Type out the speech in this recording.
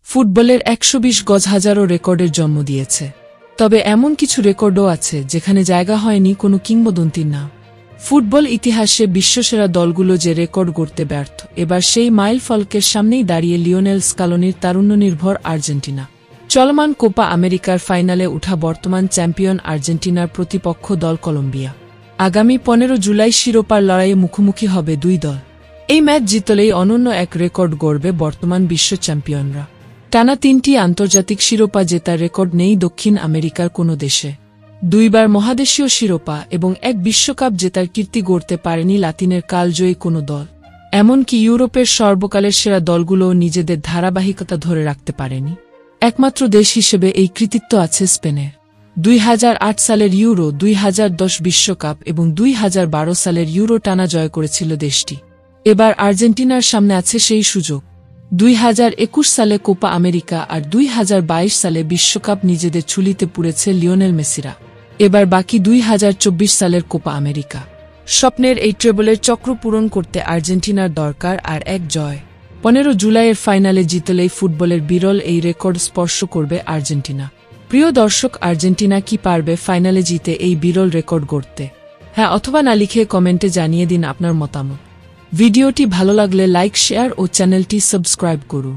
ফুটবলের ১২০ গজ হাজারো রেকর্ডের জন্ম দিয়েছে। তবে এমন কিছু রেকর্ডও আছে যেখানে জায়গা হয়নি কোনো কিংবদন্তির নাম। ফুটবল ইতিহাসে বিশ্বসেরা দলগুলো যে রেকর্ড গড়তে ব্যর্থ, এবার সেই মাইল ফলকের সামনেই দাঁড়িয়ে লিওনেল স্কালোনির তারুণ্যনির্ভর আর্জেন্টিনা। চলমান কোপা আমেরিকার ফাইনালে উঠা বর্তমান চ্যাম্পিয়ন আর্জেন্টিনার প্রতিপক্ষ দল কলম্বিয়া। আগামী ১৫ জুলাই শিরোপার লড়াইয়ে মুখোমুখি হবে দুই দল। এই ম্যাচ জিতলেই অনন্য এক রেকর্ড গড়বে বর্তমান বিশ্ব চ্যাম্পিয়নরা। টানা ৩টি আন্তর্জাতিক শিরোপা জেতার রেকর্ড নেই দক্ষিণ আমেরিকার কোনো দেশে। ২বার মহাদেশীয় শিরোপা এবং এক বিশ্বকাপ জেতার কীর্তি গড়তে পারেনি লাতিনের কালজয়ী কোনো দল। এমনকি ইউরোপের সর্বকালের সেরা দলগুলোও নিজেদের ধারাবাহিকতা ধরে রাখতে পারেনি। একমাত্র দেশ হিসেবে এই কৃতিত্ব আছে স্পেনের। ২০০৮ সালের ইউরো, ২০১০ বিশ্বকাপ এবং ২০১২ সালের ইউরো টানা জয় করেছিল দেশটি। এবার আর্জেন্টিনার সামনে আছে সেই সুযোগ। ২০২১ সালে কোপা আমেরিকা আর ২০২২ সালে বিশ্বকাপ নিজেদের ঝুলিতে পুরেছে লিওনেল মেসিরা। এবার বাকি ২০২৪ সালের কোপা আমেরিকা। স্বপ্নের এই ট্রেবলের চক্র পূরণ করতে আর্জেন্টিনার দরকার আর এক জয়। ১৫ জুলাইয়ের ফাইনালে জিতলেই ফুটবলের বিরল এই রেকর্ড স্পর্শ করবে আর্জেন্টিনা। প্রিয় দর্শক, আর্জেন্টিনা কি পারবে ফাইনালে জিতে এই বিরল রেকর্ড গড়তে? হ্যাঁ অথবা না লিখে কমেন্টে জানিয়ে দিন আপনার মতামত। ভিডিওটি ভালো লাগলে লাইক, শেয়ার ও চ্যানেলটি সাবস্ক্রাইব করুন।